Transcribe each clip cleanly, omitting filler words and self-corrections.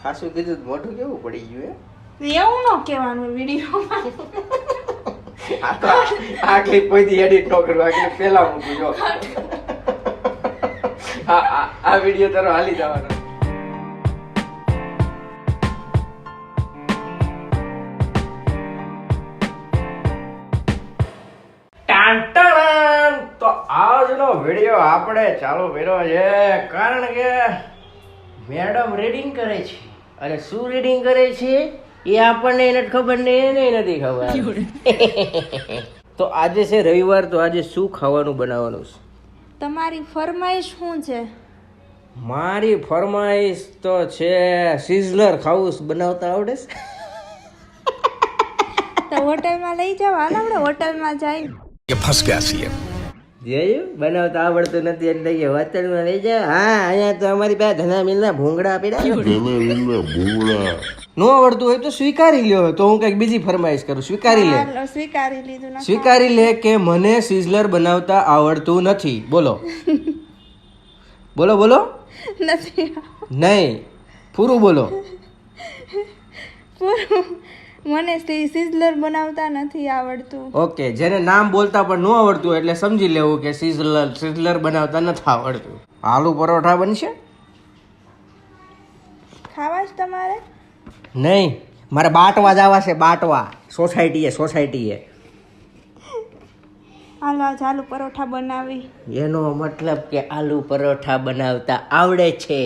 ખાસું કીધું તો મોઢું કેવું પડી ગયું એવું ન કહેવાનું વિડીયોમાં. આ તો આ ક્લિપ કોઈથી એડિટ ન કરવા એટલે પહેલા મૂકું જો આ વિડીયો તારો હાલી જવાનો. તો આજનો વિડીયો આપણે ચાલુ કર્યો છે કારણ કે મેડમ રીડિંગ કરે છે અને શું રીડિંગ કરે છે એ આપણને નથી ખબર ને એને નથી ખબર. તો આજે છે રવિવાર, તો આજે શું ખાવાનું બનાવવાનું છે? તમારી ફરમાઈશ શું છે? મારી ફરમાઈશ તો છે સિઝલર ખાવું બનાવતા આવડે છે? તો હોટલમાં લઈ જાવ, હાલ આપણે હોટલમાં જઈ. ये फंस गया सीएम. જોયું બનાવતા આવડતું નથી એટલે કે હોટલમાં લઈ જાવ. હા, અહીંયા તો અમારી પાસે ધના મિલના ભૂંગળા પડ્યા. નો આવડતું હોય તો સ્વીકારી લ્યો. તો હું કઈક બીજી ફરમાઈશ કરું. સ્વીકારી લે. હાલો, સ્વીકારી લીધું ને. સ્વીકારી લે કે મને સિઝલર બનાવતા આવડતું નથી. બોલો બોલો બોલો. નથી નહીં, પૂરું બોલો. પૂરું. મને સિઝલર બનાવતા નથી આવડતું. ઓકે, જેને નામ બોલતા પણ ન આવડતું હોય એટલે સમજી લેવું કે સિઝલર બનાવતા નથી આવડતું. આલુ પરોઠા બનશે? ખાવા જ તમારે? નહીં, મારે બાટવા જવા છે. બાટવા સોસાયટીએ. હાલો આજ આલુ પરોઠા બનાવી. એનો મતલબ કે આલુ પરોઠા બનાવતા આવડે છે.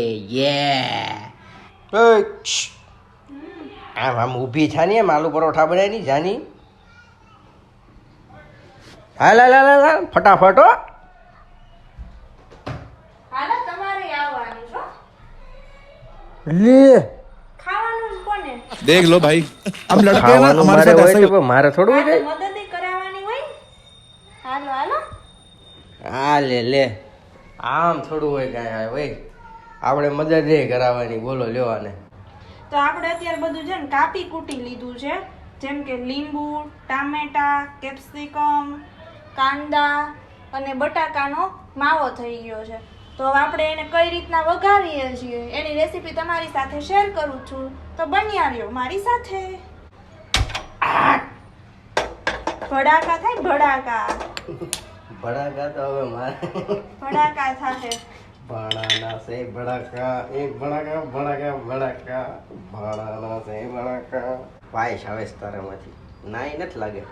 આમ ઊભી છાની એમ આલુ પરોઠા બનાવી જાની. હાલ ફટાફટ. હાલો તમારે આવવાનું છો. લે ખાવાનું જ કોને? देख लो भाई, हम लड़के हैं ना, हमारे साथ ऐसा ही. મારે થોડું આ તો મદદ કરાવવાની હોય. હાલો હાલો. હા લે આમ થોડું હોય કાંઈ હોય. આપણે મદદ કરાવવાની. બોલો લ્યો આને. તો આપણે અત્યારે બધું છે ને કાપી કૂટી લીધું છે, જેમ કે લીંબુ, ટામેટા, કેપ્સિકમ, કાંદા અને બટાકાનો માવો થઈ ગયો છે. તો હવે આપણે એને કઈ રીતના વઘારીએ છીએ એની રેસીપી તમારી સાથે શેર કરું છું, તો બન્યા રહ્યો મારી સાથે. ભડાકા થાય ભડાકા. ભડાકા તો હવે મારે ભડાકા સાથે. ભણાના સે ભડાકા, એક ભડાકા ભડાકા ભડાકા, ભણાના સે ભડાકા. વાઈશ આવે છે તારામાંથી. નાઈ નથી લાગે.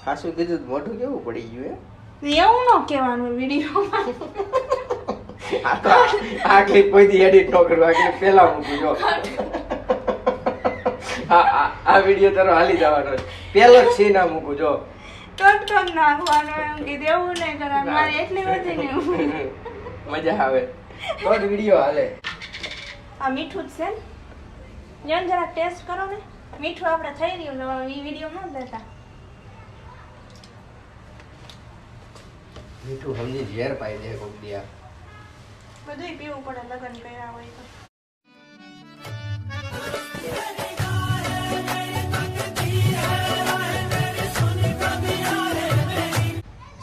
ખાસું કીધું તો મોઢું કેવું પડી ગયું એવું ન કહેવાનું વિડીયોમાં. આ તો આ ક્લિપ કોઈથી એડિટ ન કરવા એટલે પહેલા મૂકું જો આ વિડીયો તારો હાલી જવાનો પહેલો જ સીન આ મૂકું જો. ટોટ નાખવાનું એમ કીધું, એવું નહીં કરવાનું. મારે એટલી બધી નહીં. મજા આવે તો જ વિડીયો હાલે. આ મીઠું જ છે ને, જેમ જરા ટેસ્ટ કરો ને. મીઠું આપણે થઈ રહ્યું છે, એ વિડીયો ન દેતા. મીઠું સમજી ઝેર પાઈ દે કોક દી. બધુંય પીવું પડે લગ્ન કર્યા હોય તો.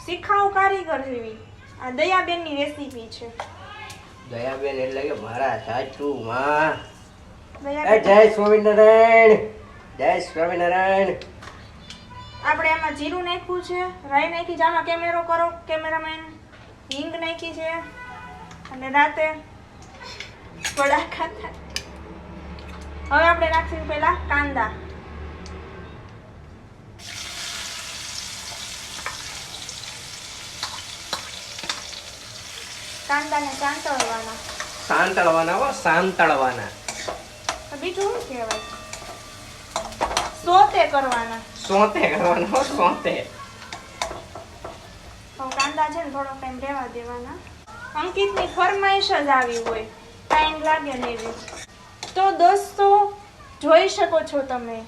શીખાઉ કારીગર જેવી આ દયાબેનની રેસીપી છે. દયાબેન એટલે કે મારા સાચુ માં. દયાબેન, જય સ્વામિનારાયણ. જય સ્વામિનારાયણ. આપણે આમાં જીરું નાખ્યું છે, રાઈ નાખી છે. આમાં કેમેરો કરો કેમેરામેન. હિંગ નાખી છે અને રાતે વડાકા થાય. હવે આપણે નાખીશું પહેલા કાંદા. કાંદાને સાંતળવાના. સાંતળવાના હો, સાંતળવાના. તો બીજું શું કહેવાય? સોતે કરવાના. સોતે કરવાના હો, સોતે. તો કાંદા છે ને થોડો ટાઈમ રહેવા દેવાના. અંકિતની ફરમાઈશ જ આવી હોય, ટાઈમ લાગે ને એવી. તો દોસ્તો જોઈ શકો છો તમે.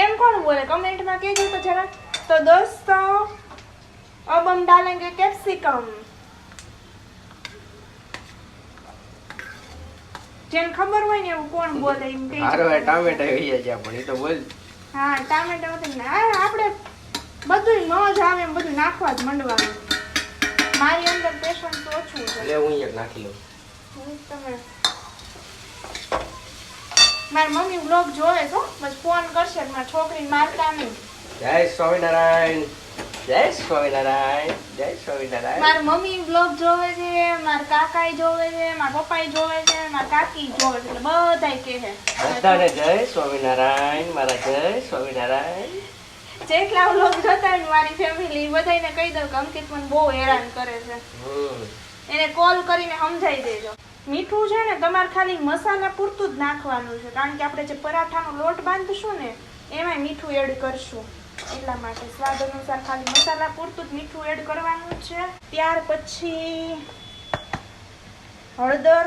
એમ કોણ બોલે કમેન્ટમાં કહેજો તો જરા. તો દોસ્તો अब हम डालेंगे कैप्सिकम. જેને ખબર હોય ને એવું કોણ બોલે એમ કે હારો ટામેટા આવી જાય પણ એ તો બોલ. હા ટામેટા આપણે બધું ન જ આવે એમ બધું નાખવા જ મંડવાનું. મારી અંદર પેશન્સ ઓછું છે. એટલે હું એક નાખી લઉં. તમે મારી મમ્મી બ્લોગ જોવે છો, બસ ફોન કરશે મારી છોકરીને મારતા નહીં. જય સ્વામિનારાયણ, જય સ્વામિનારાયણ, જય સ્વામિનારાયણ. મારી મમ્મી બ્લોગ જોવે છે, મારા કાકાઈ જોવે છે, મારા પપ્પાઈ જોવે છે, મારા કાકી જોવે છે, એટલે બધાય કહે છે બધાને જય સ્વામિનારાયણ, મારા જય સ્વામિનારાયણ. જેટલા બ્લોગ જોતા હોય મારી ફેમિલી બધાને કહી દઉં કે અંકિત મને બહુ હેરાન કરે છે. એને કોલ કરીને સમજાઈ દેજો. મીઠું છે ને તમારે ખાલી મસાલા પૂરતું જ નાખવાનું છે, કારણ કે આપણે જે પરાઠાનો લોટ બાંધશું ને એમાં મીઠું એડ કરશું, એટલા માટે સ્વાદ અનુસાર ખાલી મસાલા પૂરતું જ મીઠું એડ કરવાનું છે. ત્યાર પછી હળદર,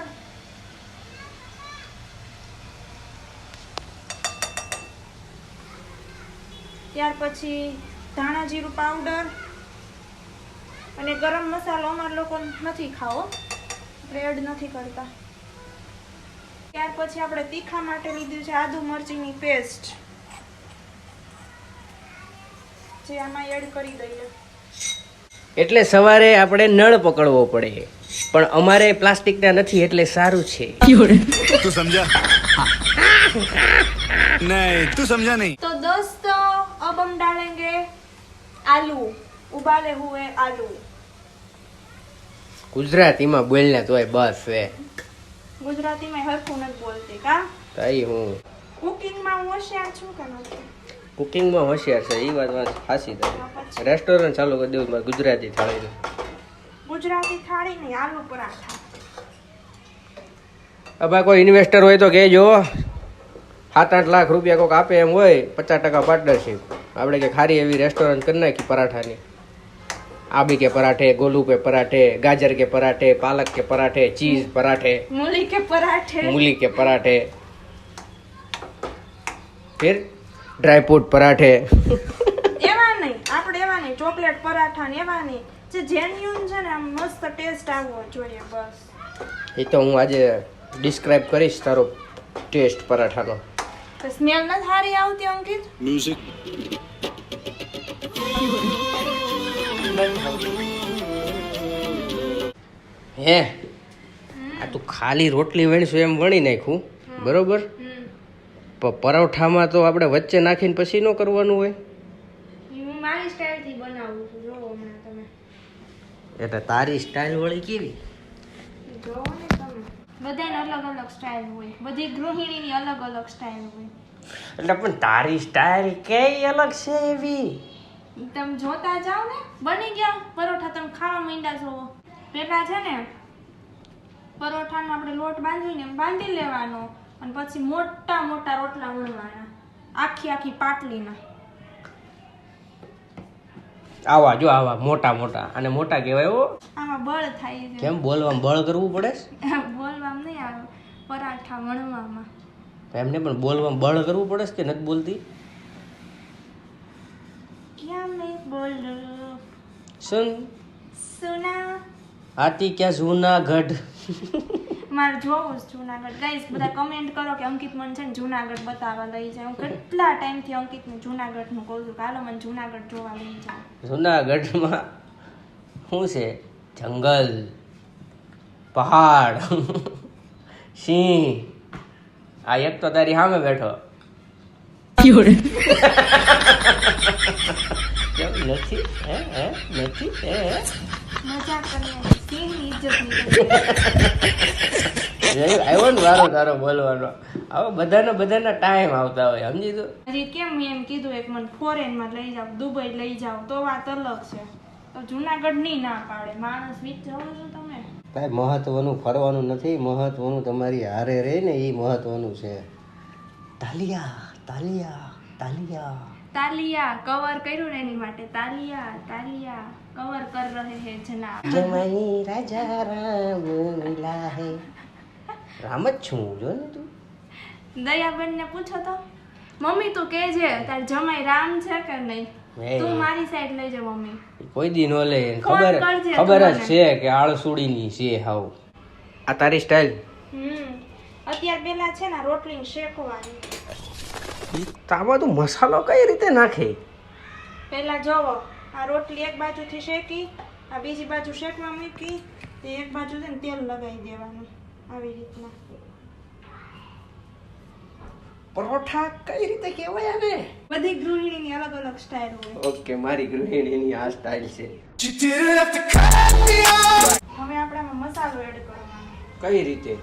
ત્યાર પછી ધાણા જીરું પાવડર અને ગરમ મસાલો અમારા લોકો નથી ખાવો, આપણે એડ નથી કરતા. ત્યાર પછી આપણે તીખા માટે લીધું છે આદુ મરચીની પેસ્ટ, જે આમાં એડ કરી દઈએ. એટલે સવારે આપણે નળ પકડવો પડે, પણ અમારે પ્લાસ્ટિકના નથી એટલે સારું છે. तू समझा नहीं तू समझा नहीं तो दोस्तों अब हम डालेंगे आलू, उबाले हुए आलू. ગુજરાતીમાં બોલને તોય બસ છે. ગુજરાતીમાં હરખું નથી બોલતી કા? તઈ હું કુકિંગમાં હું હોશિયાર છું કે નથી? કુકિંગમાં હોશિયાર છે, એ વાત સાચી થાય. રેસ્ટોરન્ટ ચાલુ કરી દેવું મારે ગુજરાતી થાળીનું. ગુજરાતી થાળી નહીં, આલુ પરાઠા. હવે કોઈ ઇન્વેસ્ટર હોય તો કહેજો. 7-8 લાખ રૂપિયા કોઈક આપે એમ હોય, 50% પાર્ટનરશીપ, આપણે કે ખારી એવી રેસ્ટોરન્ટ કરી નાખી પરાઠાની. आबी के पराठे, गोलू के पराठे, गाजर के पराठे, पालक के पराठे, चीज पराठे, मूली के पराठे, मूली के पराठे, फिर ड्राई फ्रूट पराठे. એવા નહીં, આપણે એવા નહીં, ચોકલેટ પરાઠા ને એવા નહીં, જે જેન્યુન છે ને આમ મસ્ત ટેસ્ટ આવવો જોઈએ બસ. એ તો હું આજે ડિસ્ક્રાઇબ કરીશ તારો ટેસ્ટ પરાઠાનો. તો સ્મેલ ન સારી આવતી અંકિત? म्यूजिक હે આ તું ખાલી રોટલી વણીશું એમ વણી નાખ્યું બરોબર, પરોઠામાં તો આપણે વચ્ચે નાખીને પછી ન કરવાનું હોય. હું મારી સ્ટાઈલથી બનાવું છું, જોવો હમણાં તમે. એટલે તારી સ્ટાઇલ વળી કેવી? જોવો ને તમે, બધાને અલગ અલગ સ્ટાઈલ હોય, બધી ગૃહિણીની અલગ અલગ સ્ટાઈલ હોય. એટલે પણ તારી સ્ટાઇલ કઈ અલગ છે એવી? તમે જોતા જાઓ ને, બની ગયા પરોઠા, તમે ખાવા માંડ્યા છો. પેલા છે ને પરોઠાનો આપણે લોટ બાંધીને બાંધી લેવાનો, અને પછી મોટા મોટા રોટલા વણવાના, આખી આખી પાટલીના. આવા જો આવા મોટા મોટા, અને મોટા કહેવાય હો. આમાં બળ થાય છે. કેમ બોલવામાં બળ કરવું પડે? બોલવામાં નહીં આવે, પરાઠા વણવામાં. એમને પણ બોલવામાં બળ કરવું પડે કે નથી બોલતી? ક્યાં નહીં બોલ સુન સુના આતી ક્યાં જૂનાગઢ. મારે જોવું છે જુનાગઢ. ગાઈસ બધા કમેન્ટ કરો કે અંકિત મને છે ને જુનાગઢ બતાવવા લઈ જાય. હું કેટલા ટાઈમથી અંકિતને જુનાગઢનું કહું છું કે હાલો મને જુનાગઢ જોવા લઈ જાઓ. જૂનાગઢમાં શું છે? જંગલ, પહાડ, સિંહ. આ એક તો તારી સામે બેઠો. કેમ નથી? હે હે નથી? હે હે મજાક કરીને સિંહની ઇજ્જત નહીં. આવ્યો ને વારો તારો બોલવાનો. હવે બધાના ટાઈમ આવતા હોય, સમજી તો. હજી કેમ એમ કીધું એક મને ફોરેનમાં લઈ જાઓ, દુબઈ લઈ જાઓ, તો વાત અલગ છે. તો જુનાગઢ નહીં ના પાડે માણસ. વીજ જાઓ છો તમે. કાંઈ મહત્વનું ફરવાનું નથી, મહત્વનું તમારી હારે રહે ને એ મહત્વનું છે. તાલિયા તાલિયા તાલિયા તાલિયા કવર કર્યું ને એની માટે. તાલિયા તાલિયા કવર કર રહે હે જનાબ. જમાઈ રાજા રામ મિલા હે. રામ જ છું જો ને તું. દયાબેન ને પૂછો તો, મમ્મી તું કે છે તાર જમાઈ રામ છે કે નહીં? તું મારી સાઈડ લઈ જા મમ્મી. કોઈ દી નો લે. ફોન ખબર કરજે ખબર જ તું છે કે આળસુડીની છે હાવ. આ તારી સ્ટાઈલ. અત્યારે પેલા છે ને રોટલી શેકવાની. તામાં તું મસાલો કઈ રીતે નાખે? પેલા જોવો, આ રોટલી એક બાજુથી શેકી આ બીજી બાજુ શેકવા મૂકી તે એક બાજુ છે ને તેલ લગાવી દેવાનું આવી રીતના. પરોઠા કઈ રીતે કહેવાય આને? બધી ગૃહિણીની અલગ અલગ સ્ટાઇલ હોય. ઓકે, મારી ગૃહિણીની આ સ્ટાઇલ છે. હવે આપણે આમાં મસાલો એડ કરવાનો. કઈ રીતે?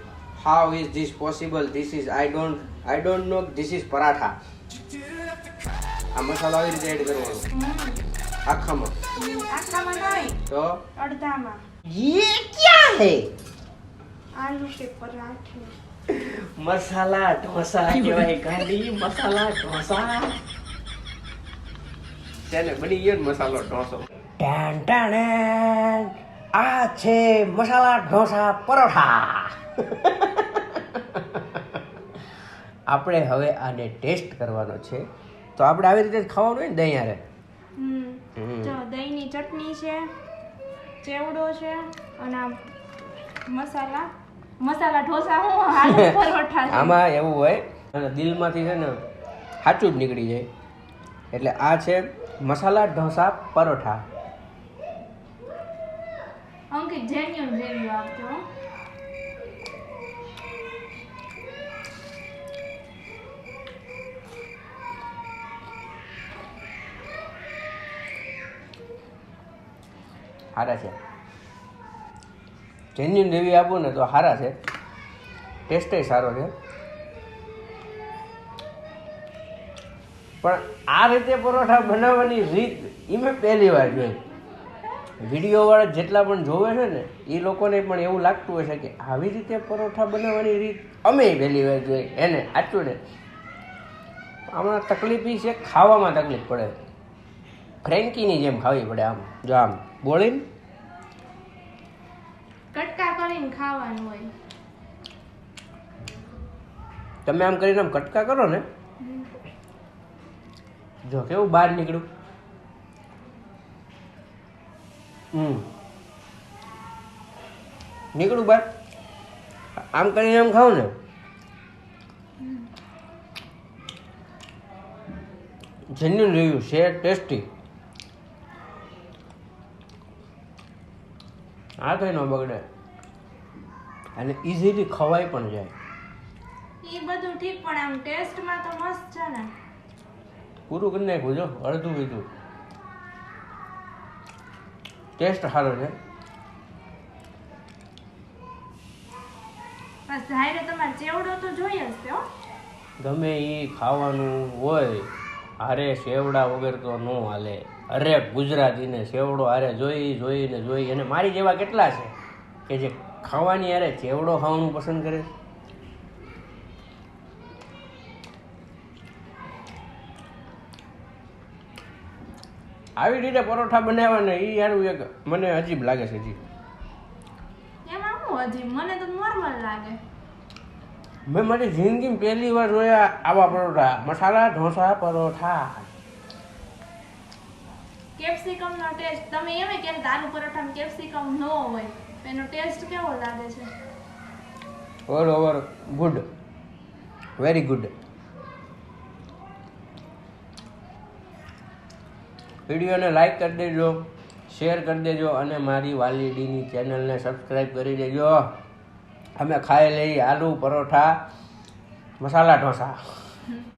How is this possible? This is I don't know this is paratha. આ મસાલો આવી રીતે એડ કરવાનો આખામાં? આખામાં નહીં તો અડધામાં. ये क्या है? આલુ કે પરાઠે. મસાલા ઢોસા કહેવાય ગાડી. મસાલા ઢોસા ચાલે બની ગયો ને મસાલો ઢોસો. આ છે મસાલા ઢોસા પરોઠા. આપણે હવે આને ટેસ્ટ કરવાનો છે. તો આપણે આવી રીતે જ ખાવાનું હોય ને દહીં હારે. જો દહીંની ચટણી છે, ચેવડો છે અને આ મસાલા ઢોસા હું આલુ પરોઠા છે. આમાં એવું હોય અને દિલમાંથી છે ને સાચું જ નીકળી જાય. એટલે આ છે મસાલા ઢોસા પરોઠા. અંકિત જેન્યુન રિવ્યુ આપજો. સારા છે. જેન્યુન રિવ્યુ આપું ને તો સારા છે. ટેસ્ટે સારો છે. પણ આ રીતે પરોઠા બનાવવાની રીત એ મેં પહેલી વાર જોઈ. વિડીયોવાળા જેટલા પણ જોવે છે ને એ લોકોને પણ એવું લાગતું હશે કે આવી રીતે પરોઠા બનાવવાની રીત અમે પહેલી વાર જોઈ. એને સાચું ને આમાં તકલીફ એ છે, ખાવામાં તકલીફ પડે. ફ્રેન્કીની જેમ ખાવી પડે. આમ જો આમ બોલીને કટકા કરીને ખાવાનું હોય. તમે આમ કરીને આમ કટકા કરો ને, જો કેવું બહાર નીકળ્યું. નીકળું બહાર. આમ કરીને આમ ખાવ ને જેન્યુન રિવ્યુ છે. ટેસ્ટી. આ કઈ ન બગડે અને ઇઝીલી ખવાઈ પણ જાય. એ બધું ઠીક પણ આમ ટેસ્ટમાં તો મસ્ત છે ને. પૂરું કરી નાખ્યું જો અડધું બીજું. ટેસ્ટ સારો છે. બસ જાહેરે તમારે ચેવડો તો જોઈએ જ છે હો. ગમે એ ખાવાનું હોય હારે સેવડા વગર તો ન હાલે. અરે ગુજરાતીને સેવડો હારે જોઈ અને મારી જેવા કેટલા છે કે જે ખાવાની હારે સેવડો ખાવાનું પસંદ કરે. આવી રીતે પરોઠા બનાવવાને એ યારું એક મને અજીબ લાગે છે. હજી એમાં હું હજી મને તો નોર્મલ લાગે. મેં મારી જિંદગીમાં પહેલી વાર જોયા આવા પરોઠા. મસાલા ઢોસા પરોઠા. કેપ્સિકમ નો ટેસ્ટ તમે એમ કે આલુ પરોઠામાં કેપ્સિકમ ન હોય એનો ટેસ્ટ કેવો લાગે છે? All over good, very good. વિડીયોને લાઈક કરી દેજો, શેર કરી દેજો અને મારી વાલીડીની ચેનલને સબસ્ક્રાઈબ કરી દેજો. અમે ખાઈ લઈએ આલુ પરોઠા મસાલા ઢોસા.